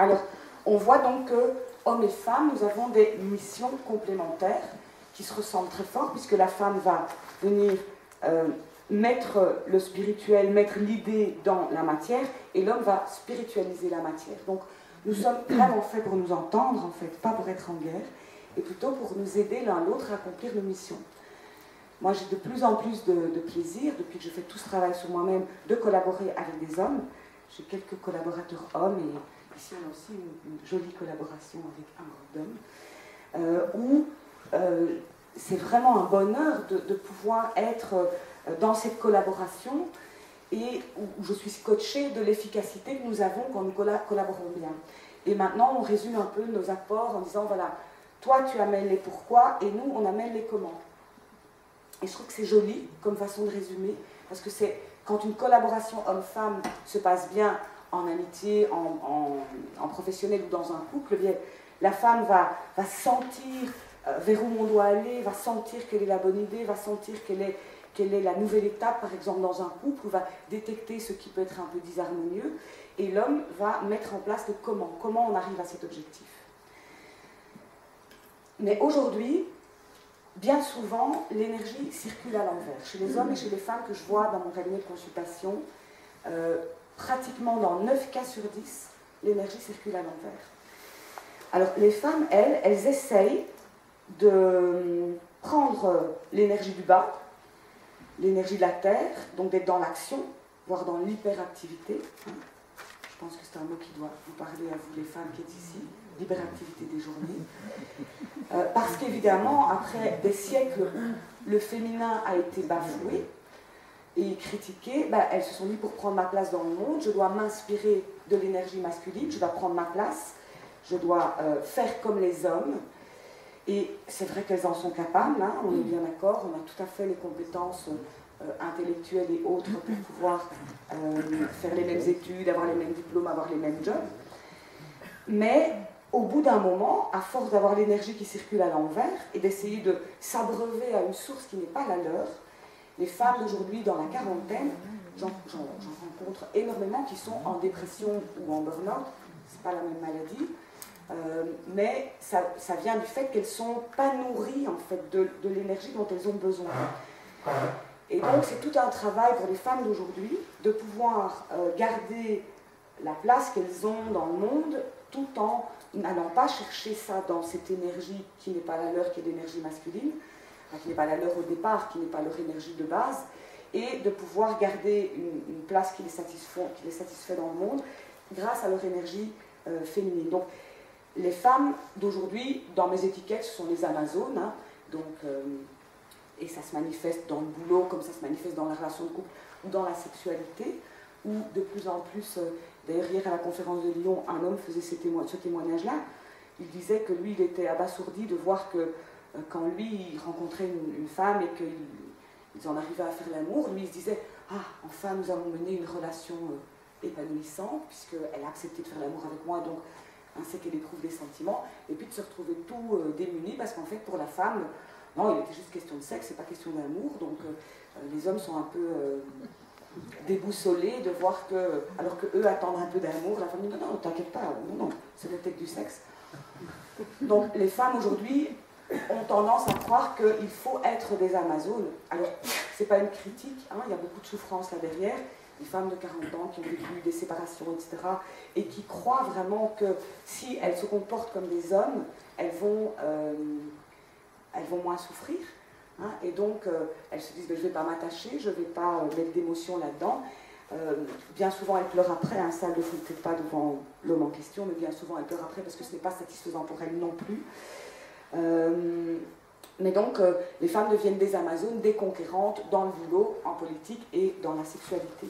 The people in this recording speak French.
Alors, on voit donc que hommes et femmes, nous avons des missions complémentaires qui se ressemblent très fort, puisque la femme va venir mettre le spirituel, mettre l'idée dans la matière, et l'homme va spiritualiser la matière. Donc, nous sommes vraiment faits pour nous entendre, en fait, pas pour être en guerre, et plutôt pour nous aider l'un l'autre à accomplir nos missions. Moi, j'ai de plus en plus de plaisir, depuis que je fais tout ce travail sur moi-même, de collaborer avec des hommes. J'ai quelques collaborateurs hommes, et ici on a aussi une jolie collaboration avec un groupe d'hommes, où c'est vraiment un bonheur de pouvoir être dans cette collaboration, et où je suis coachée de l'efficacité que nous avons quand nous collaborons bien. Et maintenant, on résume un peu nos apports en disant, voilà, toi tu amènes les pourquoi, et nous on amène les comment. Et je trouve que c'est joli comme façon de résumer, parce que c'est quand une collaboration homme-femme se passe bien en amitié, en professionnel ou dans un couple, bien, la femme va sentir vers où on doit aller, va sentir quelle est la bonne idée, va sentir quelle est la nouvelle étape, par exemple dans un couple, ou va détecter ce qui peut être un peu disharmonieux, et l'homme va mettre en place le comment on arrive à cet objectif. Mais aujourd'hui, bien souvent, l'énergie circule à l'envers. Chez les hommes et chez les femmes que je vois dans mon cabinet de consultation, pratiquement dans 9 cas sur 10, l'énergie circule à l'envers. Alors, les femmes, elles essayent de prendre l'énergie du bas, l'énergie de la terre, donc d'être dans l'action, voire dans l'hyperactivité. Je pense que c'est un mot qui doit vous parler à vous, les femmes qui êtes ici, l'hyperactivité des journées. Parce qu'évidemment, après des siècles où le féminin a été bafoué et critiqué, elles se sont dit, pour prendre ma place dans le monde, je dois m'inspirer de l'énergie masculine, je dois prendre ma place, je dois faire comme les hommes. Et c'est vrai qu'elles en sont capables, hein, on est bien d'accord, on a tout à fait les compétences intellectuelles et autres pour pouvoir faire les mêmes études, avoir les mêmes diplômes, avoir les mêmes jobs. Mais au bout d'un moment, à force d'avoir l'énergie qui circule à l'envers et d'essayer de s'abreuver à une source qui n'est pas la leur, les femmes d'aujourd'hui dans la quarantaine, j'en rencontre énormément qui sont en dépression ou en burn-out, c'est pas la même maladie, mais ça vient du fait qu'elles ne sont pas nourries en fait, de l'énergie dont elles ont besoin. Et donc c'est tout un travail pour les femmes d'aujourd'hui de pouvoir garder la place qu'elles ont dans le monde tout en n'allant pas chercher ça dans cette énergie qui n'est pas la leur, qui est l'énergie masculine, qui n'est pas la leur au départ, qui n'est pas leur énergie de base, et de pouvoir garder une place qui les satisfait dans le monde grâce à leur énergie féminine. Donc, les femmes d'aujourd'hui, dans mes étiquettes, ce sont les Amazones, hein, et ça se manifeste dans le boulot, comme ça se manifeste dans la relation de couple ou dans la sexualité, où de plus en plus, d'ailleurs hier à la conférence de Lyon, un homme faisait ce témoignage-là. Il disait que lui, il était abasourdi de voir que quand lui, il rencontrait une femme et qu'ils en arrivaient à faire l'amour, lui, il se disait « Ah, enfin, nous avons mené une relation épanouissante, puisqu'elle a accepté de faire l'amour avec moi, donc c'est qu'elle éprouve des sentiments. » Et puis de se retrouver tout démuni, parce qu'en fait, pour la femme, non, il était juste question de sexe, c'est pas question d'amour, donc les hommes sont un peu déboussolés de voir que, alors qu'eux attendent un peu d'amour, la femme dit « Non, non, t'inquiète pas, non, c'est peut-être du sexe. » Donc les femmes aujourd'hui ont tendance à croire qu'il faut être des Amazones. Alors, c'est pas une critique, hein, il y a beaucoup de souffrance là derrière, des femmes de 40 ans qui ont vécu des séparations, etc., et qui croient vraiment que si elles se comportent comme des hommes, elles vont moins souffrir. Hein, et donc, elles se disent, je ne vais pas m'attacher, je ne vais pas mettre d'émotion là-dedans. Bien souvent, elles pleurent après, hein, ça ne le fait peut-être pas devant l'homme en question, mais bien souvent, elles pleurent après parce que ce n'est pas satisfaisant pour elles non plus. Mais donc, les femmes deviennent des Amazones, des conquérantes dans le boulot, en politique et dans la sexualité.